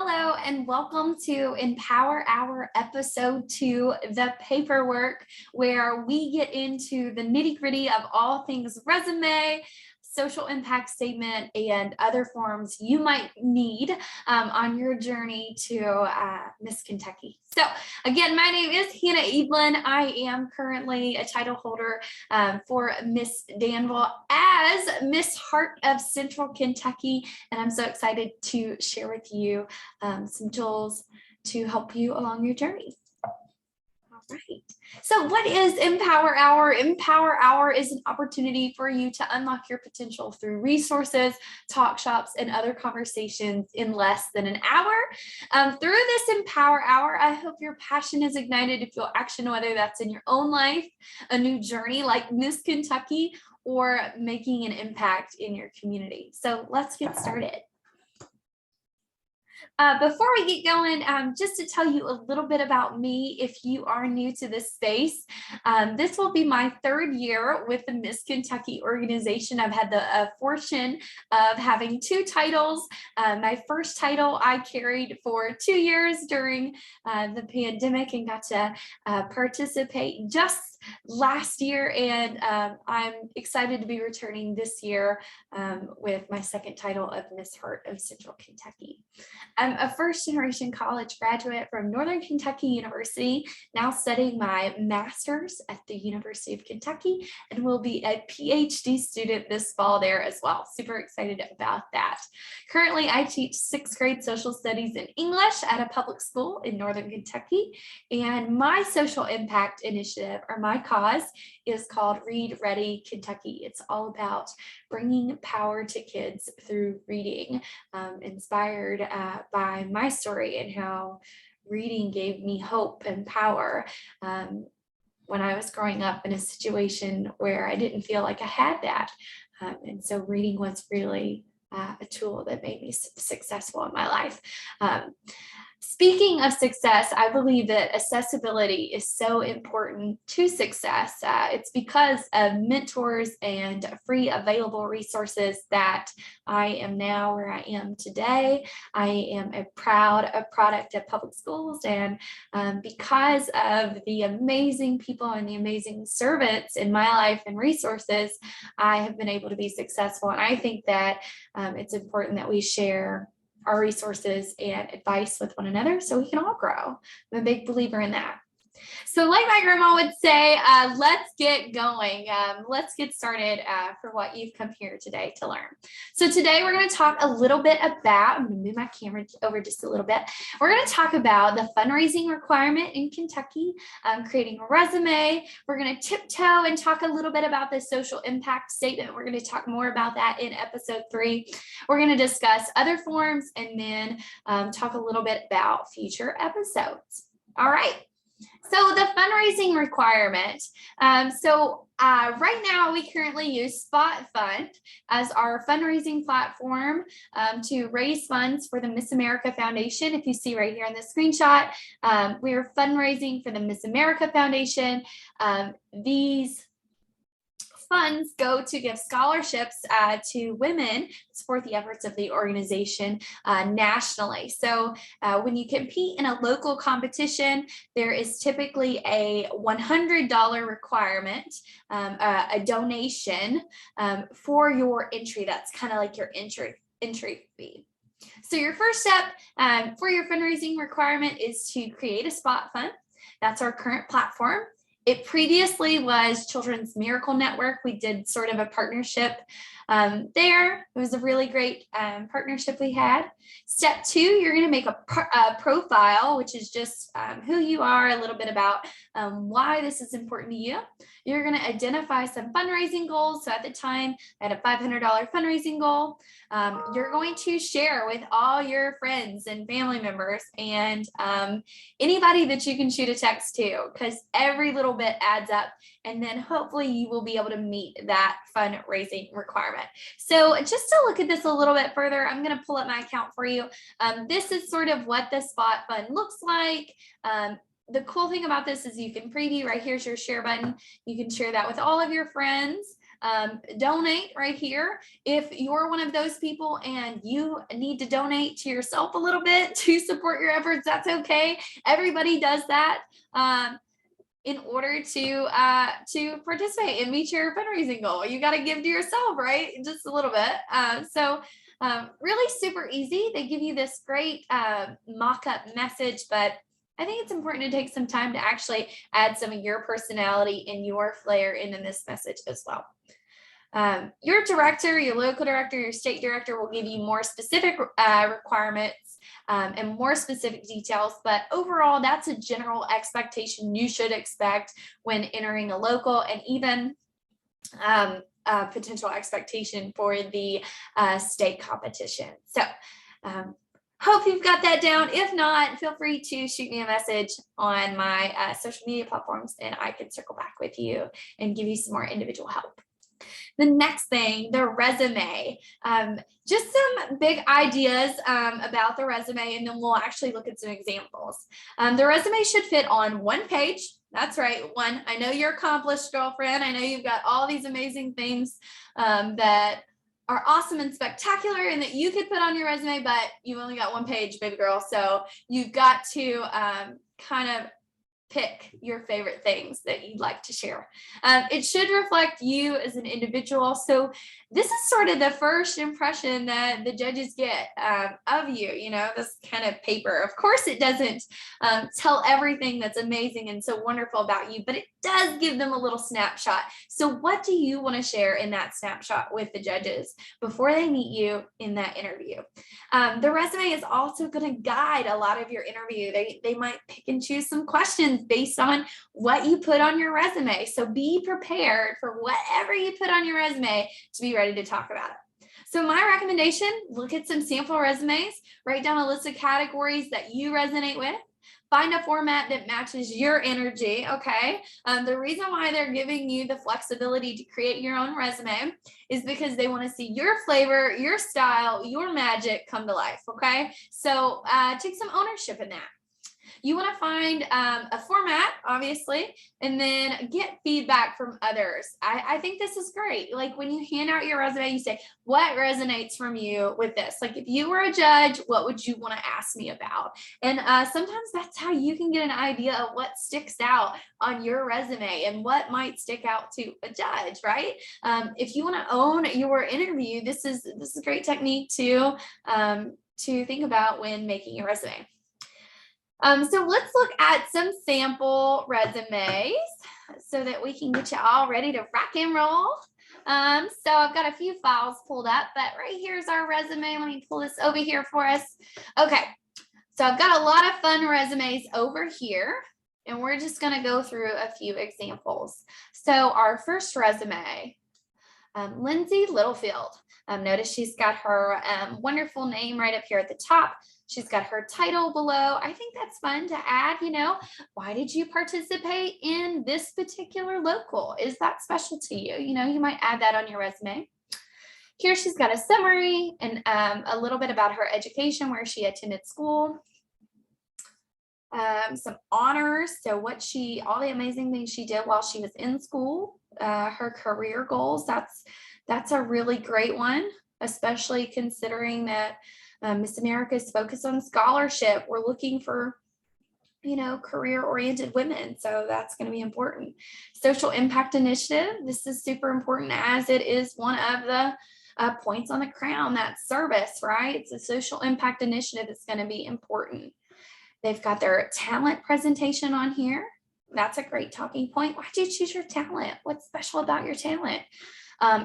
Hello and welcome to Empower Hour episode 2, the paperwork, where we get into the nitty-gritty of all things resume, social impact statement, and other forms you might need on your journey to Miss Kentucky. So again, my name is Hannah Evelyn. I am currently a title holder for Miss Danville as Miss Heart of Central Kentucky, and I'm so excited to share with you some tools to help you along your journey. All right. So what is Empower Hour? Empower Hour is an opportunity for you to unlock your potential through resources, talk shops, and other conversations in less than an hour. Through this Empower Hour, I hope your passion is ignited to feel action, whether that's in your own life, a new journey like Miss Kentucky, or making an impact in your community. So let's get started. Before we get going, just to tell you a little bit about me, if you are new to this space, this will be my 3rd year with the Miss Kentucky organization. I've had the fortune of having 2 titles. My first title I carried for 2 years during the pandemic and got to participate just last year, and I'm excited to be returning this year with my 2nd title of Miss Heart of Central Kentucky. I'm a first-generation college graduate from Northern Kentucky University, now studying my master's at the University of Kentucky, and will be a PhD student this fall there as well. Super excited about that. Currently, I teach 6th grade social studies in English at a public school in Northern Kentucky, and my social impact initiative, or my cause, is called Read Ready Kentucky. It's all about bringing power to kids through reading, inspired by my story and how reading gave me hope and power when I was growing up in a situation where I didn't feel like I had that. And so reading was really a tool that made me successful in my life. Speaking of success, I believe that accessibility is so important to success. It's because of mentors and free available resources that I am now where I am today. I am a proud product of public schools, and because of the amazing people and the amazing servants in my life and resources, I have been able to be successful. And I think that it's important that we share our resources and advice with one another so we can all grow. I'm a big believer in that. So like my grandma would say, let's get going. Let's get started for what you've come here today to learn. So today we're going to talk a little bit about, I'm going to move my camera over just a little bit. We're going to talk about the fundraising requirement in Kentucky, creating a resume. We're going to tiptoe and talk a little bit about the social impact statement. We're going to talk more about that in episode 3. We're going to discuss other forms and then talk a little bit about future episodes. All right. So the fundraising requirement. Right now we currently use Spot Fund as our fundraising platform to raise funds for the Miss America Foundation. If you see right here in the screenshot, we are fundraising for the Miss America Foundation. These funds go to give scholarships to women to support the efforts of the organization nationally. So when you compete in a local competition, there is typically a $100 requirement, a donation for your entry. That's kind of like your entry fee. So your first step for your fundraising requirement is to create a Spot Fund. That's our current platform. It previously was Children's Miracle Network. We did sort of a partnership there. It was a really great partnership we had. Step 2, you're going to make a profile, which is just who you are, a little bit about why this is important to you. You're going to identify some fundraising goals. So at the time, I had a $500 fundraising goal. You're going to share with all your friends and family members and anybody that you can shoot a text to, because every little bit adds up. And then hopefully you will be able to meet that fundraising requirement. So just to look at this a little bit further, I'm going to pull up my account for you. This is sort of what the Spot Fund looks like. The cool thing about this is you can preview. Right here's your share button. You can share that with all of your friends. donate right here. If you're one of those people and you need to donate to yourself a little bit to support your efforts, that's okay. Everybody does that. In order to participate and meet your fundraising goal, you got to give to yourself, right? Just a little bit. Really super easy. They give you this great mock-up message, but I think it's important to take some time to actually add some of your personality and your flair into this message as well. Your director, your local director, your state director will give you more specific requirements and more specific details, but overall, that's a general expectation you should expect when entering a local, and even potential expectation for the state competition. So hope you've got that down. If not, feel free to shoot me a message on my social media platforms and I can circle back with you and give you some more individual help. The next thing, the resume. Just some big ideas about the resume, and then we'll actually look at some examples. The resume should fit on one page. That's right, one. I know you're accomplished, girlfriend. I know you've got all these amazing things that are awesome and spectacular and that you could put on your resume, but you've only got one page, baby girl. So you've got to kind of pick your favorite things that you'd like to share. It should reflect you as an individual. So this is sort of the first impression that the judges get of you, this kind of paper. Of course, it doesn't tell everything that's amazing and so wonderful about you, but it does give them a little snapshot. So what do you want to share in that snapshot with the judges before they meet you in that interview? The resume is also going to guide a lot of your interview. They might pick and choose some questions based on what you put on your resume. So be prepared for whatever you put on your resume to be ready to talk about it. So my recommendation, look at some sample resumes, write down a list of categories that you resonate with, find a format that matches your energy, okay? The reason why they're giving you the flexibility to create your own resume is because they want to see your flavor, your style, your magic come to life, okay? So take some ownership in that. You want to find a format, obviously, and then get feedback from others. I think this is great. Like when you hand out your resume, you say, what resonates from you with this? Like if you were a judge, what would you want to ask me about? And sometimes that's how you can get an idea of what sticks out on your resume and what might stick out to a judge, right? If you want to own your interview, this is a great technique to think about when making your resume. So let's look at some sample resumes so that we can get you all ready to rock and roll. So I've got a few files pulled up, but right here's our resume. Let me pull this over here for us. Okay, so I've got a lot of fun resumes over here, and we're just going to go through a few examples. So our first resume, Lindsay Littlefield. Notice she's got her wonderful name right up here at the top. She's got her title below. I think that's fun to add, why did you participate in this particular local? Is that special to you? You might add that on your resume. Here she's got a summary and a little bit about her education, where she attended school. Some honors, so all the amazing things she did while she was in school, her career goals. That's a really great one, especially considering that Miss America is focused on scholarship. We're looking for, career-oriented women, so that's going to be important. Social impact initiative. This is super important as it is one of the points on the crown, that service, right? It's a social impact initiative that's going to be important. They've got their talent presentation on here. That's a great talking point. Why'd you choose your talent? What's special about your talent?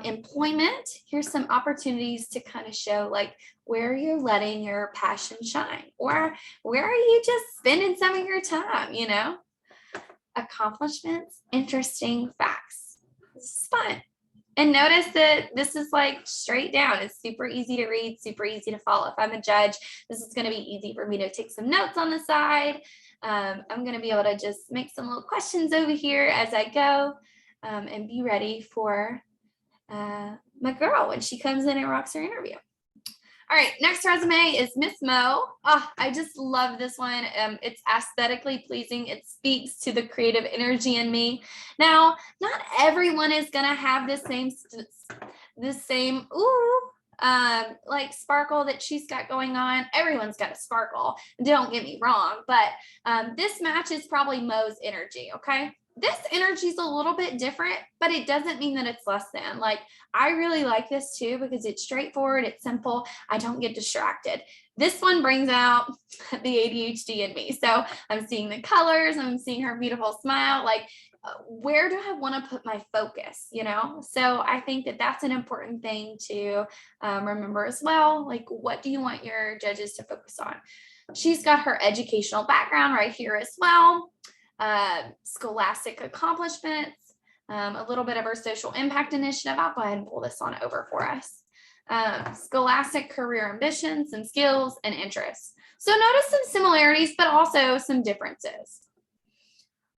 Employment, here's some opportunities to kind of show like where you're letting your passion shine, or where are you just spending some of your time, Accomplishments, interesting facts. This is fun. And notice that this is like straight down. It's super easy to read, super easy to follow. If I'm a judge, this is going to be easy for me to take some notes on the side. I'm going to be able to just make some little questions over here as I go and be ready for my girl when she comes in and rocks her interview. All right, next resume is Miss Mo. Oh, I just love this one. It's aesthetically pleasing. It speaks to the creative energy in me. Now, not everyone is gonna have the same like sparkle that she's got going on. Everyone's got a sparkle. Don't get me wrong, but this matches probably Mo's energy. Okay. This energy is a little bit different, but it doesn't mean that it's less than. Like, I really like this too because it's straightforward, it's simple. I don't get distracted. This one brings out the ADHD in me. So I'm seeing the colors, I'm seeing her beautiful smile. Like, where do I want to put my focus? So I think that that's an important thing to remember as well. Like, what do you want your judges to focus on? She's got her educational background right here as well. Scholastic accomplishments, a little bit of our social impact initiative. I'll go ahead and pull this on over for us. Scholastic career ambitions, some skills and interests. So notice some similarities, but also some differences.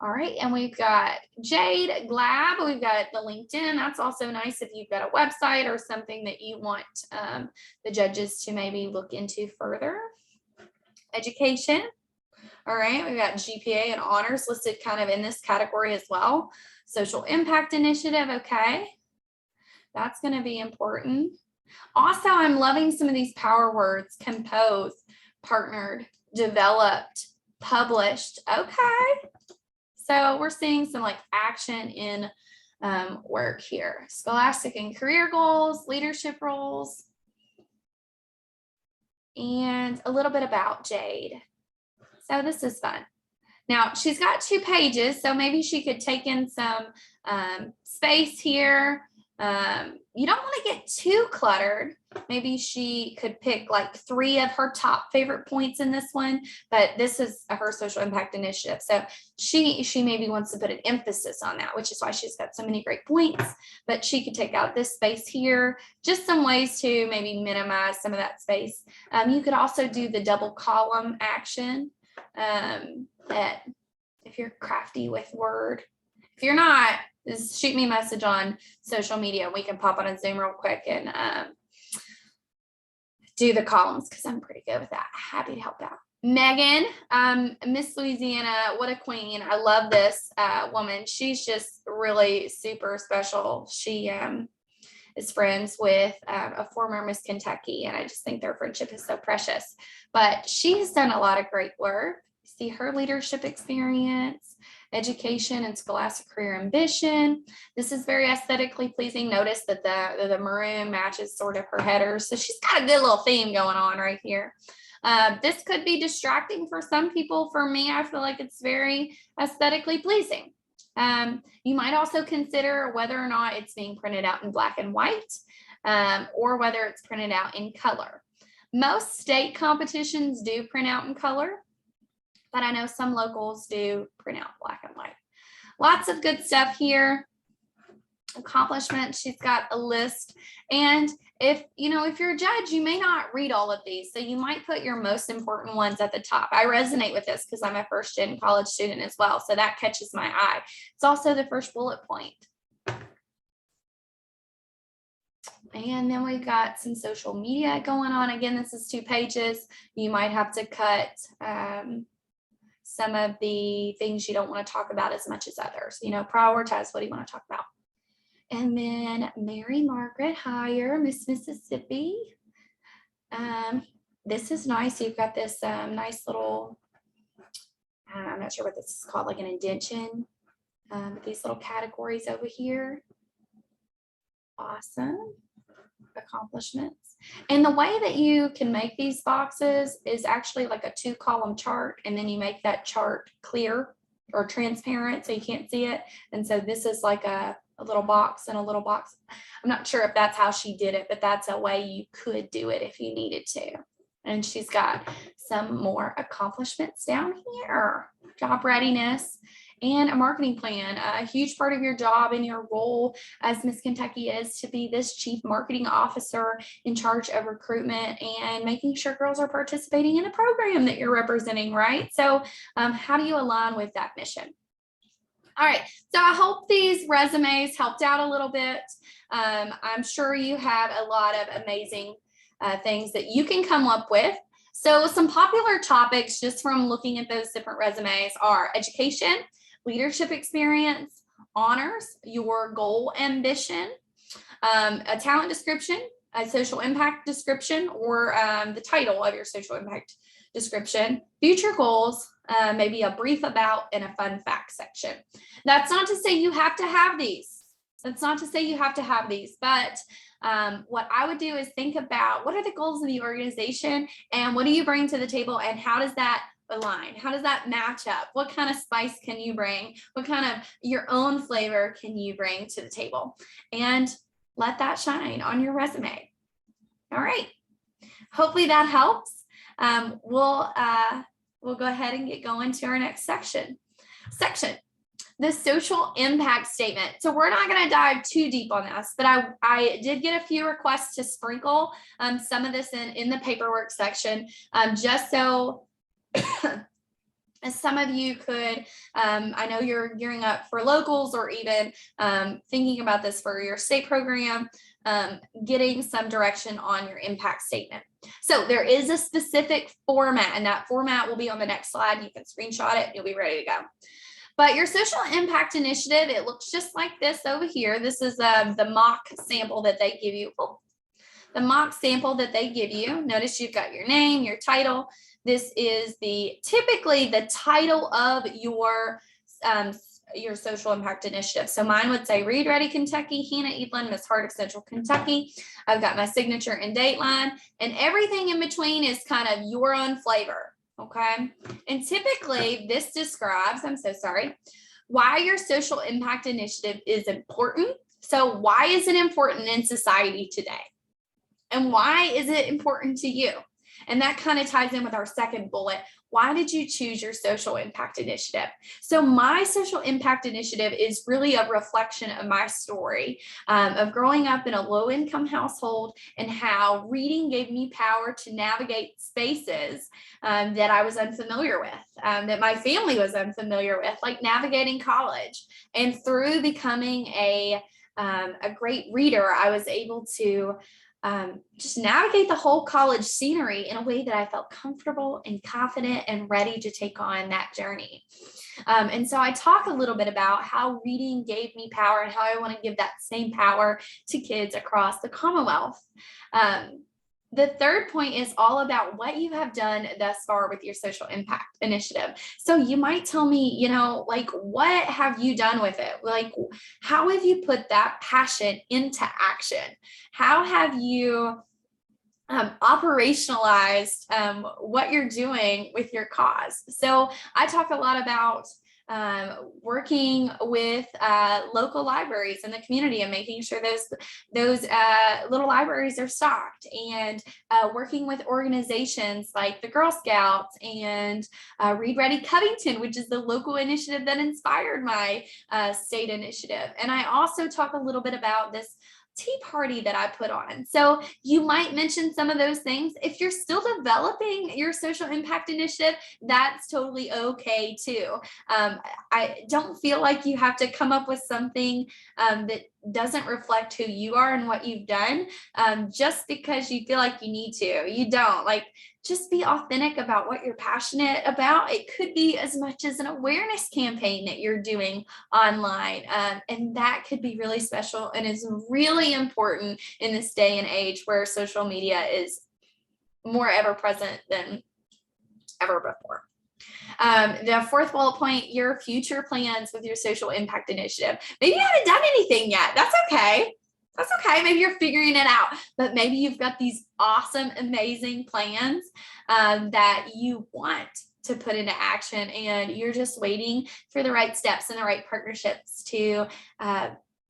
All right, and we've got Jade Glab. We've got the LinkedIn. That's also nice if you've got a website or something that you want the judges to maybe look into further. Education. All right, we've got GPA and honors listed kind of in this category as well. Social impact initiative, okay. That's going to be important. Also, I'm loving some of these power words: composed, partnered, developed, published. Okay. So we're seeing some like action in work here. Scholastic and career goals, leadership roles, and a little bit about Jade. So this is fun. Now she's got 2 pages, so maybe she could take in some space here. You don't want to get too cluttered. Maybe she could pick like 3 of her top favorite points in this one, but this is her social impact initiative. So she maybe wants to put an emphasis on that, which is why she's got so many great points, but she could take out this space here, just some ways to maybe minimize some of that space. You could also do the double column action. That if you're crafty with Word, if you're not, just shoot me a message on social media. We can pop on a Zoom real quick and do the columns because I'm pretty good with that. Happy to help out. Megan, Miss Louisiana, what a queen. I love this woman. She's just really super special. She is friends with a former Miss Kentucky, and I just think their friendship is so precious. But she has done a lot of great work. See her leadership experience, education and scholastic career ambition. This is very aesthetically pleasing. Notice that the maroon matches sort of her header. So she's got a good little theme going on right here. This could be distracting for some people. For me, I feel like it's very aesthetically pleasing. You might also consider whether or not it's being printed out in black and white, or whether it's printed out in color. Most state competitions do print out in color, but I know some locals do print out black and white. Lots of good stuff here. Accomplishments, she's got a list. And if you're a judge, you may not read all of these. So you might put your most important ones at the top. I resonate with this because I'm a first-gen college student as well. So that catches my eye. It's also the first bullet point. And then we've got some social media going on. Again, this is 2 pages. You might have to cut some of the things you don't want to talk about as much as others. Prioritize what you want to talk about. And then Mary Margaret Heyer, Miss Mississippi. This is nice. You've got this nice little, I'm not sure what this is called, like an indentation. These little categories over here. Awesome. Accomplishments. And the way that you can make these boxes is actually like a 2-column chart, and then you make that chart clear or transparent so you can't see it. And so this is like a little box and a little box. I'm not sure if that's how she did it, but that's a way you could do it if you needed to. And she's got some more accomplishments down here. Job readiness and a marketing plan. A huge part of your job and your role as Miss Kentucky is to be this chief marketing officer in charge of recruitment and making sure girls are participating in a program that you're representing, right? So how do you align with that mission? All right, so I hope these resumes helped out a little bit. I'm sure you have a lot of amazing things that you can come up with. So some popular topics just from looking at those different resumes are education, leadership experience, honors, your goal ambition, a talent description, a social impact description, or the title of your social impact description, future goals, maybe a brief about, and a fun fact section. That's not to say you have to have these. That's not to say you have to have these, but what I would do is think about what are the goals of the organization and what do you bring to the table and how does that align? How does that match up? What kind of spice can you bring? What kind of your own flavor can you bring to the table? And let that shine on your resume. All right. Hopefully that helps. We'll go ahead and get going to our next section. The social impact statement. So we're not going to dive too deep on this, but I did get a few requests to sprinkle some of this in the paperwork section, just so as some of you could, I know you're gearing up for locals or even thinking about this for your state program, getting some direction on your impact statement. So there is a specific format, and that format will be on the next slide. You can screenshot it, you'll be ready to go. But your social impact initiative, it looks just like this over here. This is the mock sample that they give you. The mock sample that they give you. Notice you've got your name, your title. This is typically the title of your social impact initiative. So mine would say Reed Ready Kentucky, Hannah Edlin, Miss Hart of Central Kentucky. I've got my signature and date line, and everything in between is kind of your own flavor. Okay. And typically this describes, I'm so sorry, why your social impact initiative is important. So why is it important in society today? And why is it important to you? And that kind of ties in with our second bullet. Why did you choose your social impact initiative? So my social impact initiative is really a reflection of my story of growing up in a low-income household and how reading gave me power to navigate spaces that I was unfamiliar with, that my family was unfamiliar with, like navigating college. And through becoming a great reader, I was able to just navigate the whole college scenery in a way that I felt comfortable and confident and ready to take on that journey. And so I talk a little bit about how reading gave me power and how I want to give that same power to kids across the Commonwealth. The third point is all about what you have done thus far with your social impact initiative. So you might tell me, like, what have you done with it? Like, how have you put that passion into action? How have you operationalized what you're doing with your cause? So I talk a lot about working with local libraries in the community and making sure those little libraries are stocked, and working with organizations like the Girl Scouts and Read Ready Covington, which is the local initiative that inspired my state initiative. And I also talk a little bit about this tea party that I put on. So you might mention some of those things. If you're still developing your social impact initiative, that's totally okay too. I don't feel like you have to come up with something that doesn't reflect who you are and what you've done just because you feel like you need to. You don't. Like, just be authentic about what you're passionate about. It could be as much as an awareness campaign that you're doing online. And that could be really special and is really important in this day and age where social media is more ever present than ever before. The fourth bullet point, your future plans with your social impact initiative. Maybe you haven't done anything yet. That's okay. That's okay. Maybe you're figuring it out, but maybe you've got these awesome, amazing plans that you want to put into action, and you're just waiting for the right steps and the right partnerships to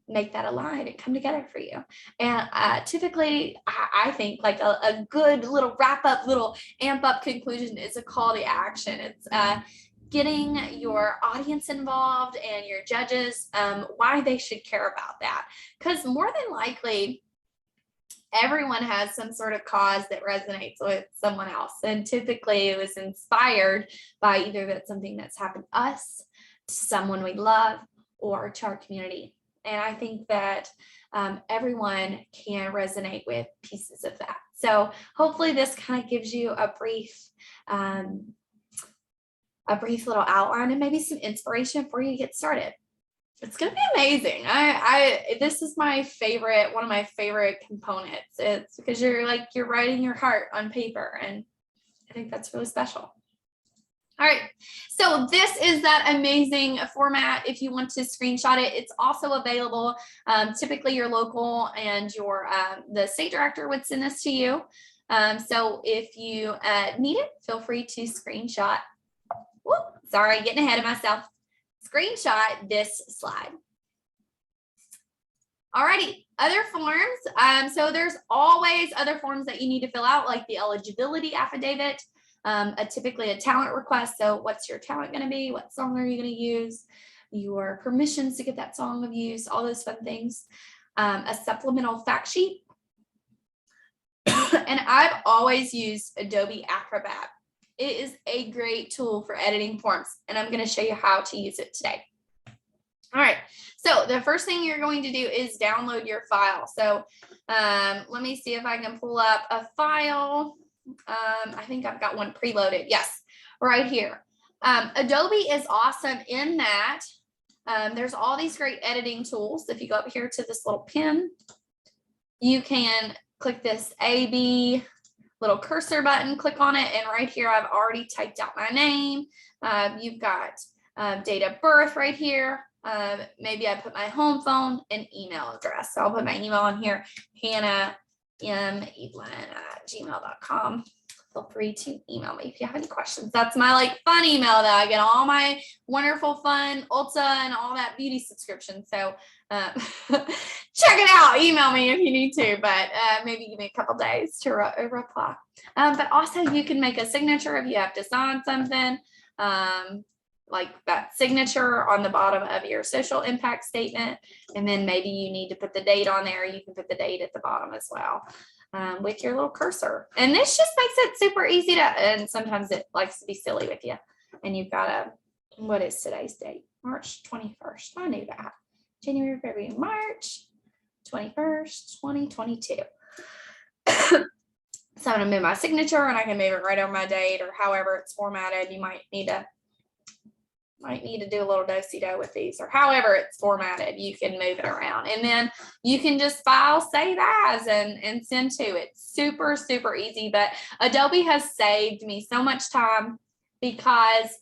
make that align and come together for you. And typically, I think like a good little wrap up, little amp up conclusion is a call to action. It's getting your audience involved and your judges, why they should care about that. Because more than likely, everyone has some sort of cause that resonates with someone else. And typically it was inspired by either that's something that's happened to us, to someone we love, or to our community. And I think that everyone can resonate with pieces of that. So hopefully this kind of gives you a brief little outline and maybe some inspiration for you to get started. It's going to be amazing. This is my favorite, one of my favorite components. It's because you're writing your heart on paper, and I think that's really special. All right, so this is that amazing format. If you want to screenshot it, it's also available. Typically your local and your the state director would send this to you. So if you need it, feel free to screenshot. Whoop, sorry, getting ahead of myself. Screenshot this slide. Alrighty, other forms. So there's always other forms that you need to fill out, like the eligibility affidavit, typically a talent request. So what's your talent going to be? What song are you going to use? Your permissions to get that song of use, all those fun things. A supplemental fact sheet. And I've always used Adobe Acrobat. It is a great tool for editing forms, and I'm going to show you how to use it today. All right, so the first thing you're going to do is download your file. So let me see if I can pull up a file. I think I've got one preloaded. Yes, right here. Adobe is awesome in that there's all these great editing tools. If you go up here to this little pin, you can click this AB little cursor button, click on it, and right here I've already typed out my name. You've got date of birth right here. Maybe I put my home phone and email address. So I'll put my email on here, hannahmeadlin@gmail.com. Feel free to email me if you have any questions. That's my fun email that I get all my wonderful fun Ulta and all that beauty subscription. So check it out. Email me if you need to, but maybe give me a couple days to reply. But also you can make a signature if you have to sign something. Like that signature on the bottom of your social impact statement. And then maybe you need to put the date on there. You can put the date at the bottom as well with your little cursor. And this just makes it super easy to, and sometimes it likes to be silly with you. And you've got what is today's date? March 21st. I knew that. January, February, March 21st, 2022. So I'm going to move my signature, and I can move it right over my date, or however it's formatted. You might need to do a little do-si-do with these, or however it's formatted, you can move it around. And then you can just file, save as, and send to. It's super, super easy. But Adobe has saved me so much time because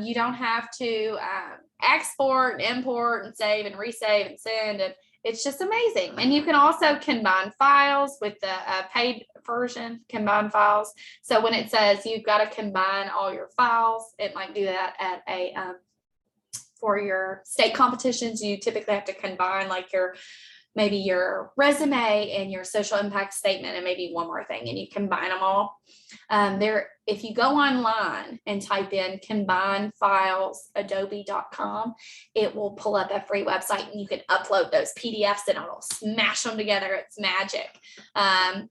you don't have to export, import, and save, and resave, and send. And it's just amazing. And you can also combine files with the paid version, combine files. So when it says you've got to combine all your files, it might do that at for your state competitions. You typically have to combine maybe your resume and your social impact statement and maybe one more thing, and you combine them all. If you go online and type in combine files adobe.com, it will pull up a free website, and you can upload those PDFs and it'll smash them together. It's magic. I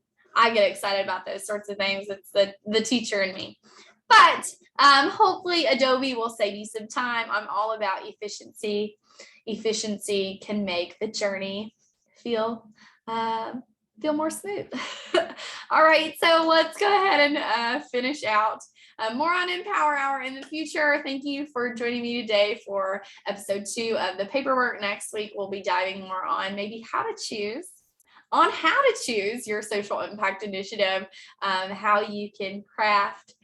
get excited about those sorts of things. It's the teacher in me. But hopefully Adobe will save you some time. I'm all about efficiency. Efficiency can make the journey feel more smooth. All right, so let's go ahead and finish out. More on Empower Hour in the future. Thank you for joining me today for episode 2 of the paperwork. Next week, we'll be diving more on maybe how to choose your social impact initiative, how you can craft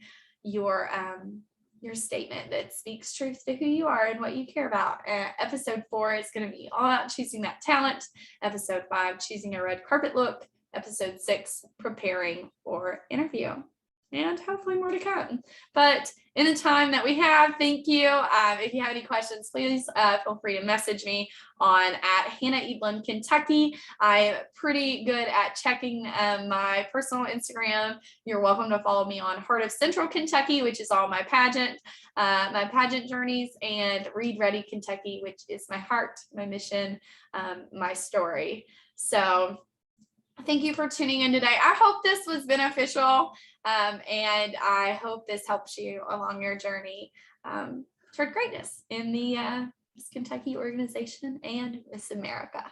your statement that speaks truth to who you are and what you care about. Episode 4 is going to be all about choosing that talent. Episode 5, choosing a red carpet look. Episode 6, preparing for interview. And hopefully more to come. But in the time that we have, thank you. If you have any questions, please feel free to message me on @Hannah Kentucky. I'm pretty good at checking my personal Instagram. You're welcome to follow me on Heart of Central Kentucky, which is all my pageant journeys, and Read Ready Kentucky, which is my heart, my mission, my story. So thank you for tuning in today. I hope this was beneficial, and I hope this helps you along your journey toward greatness in the Miss Kentucky organization and Miss America.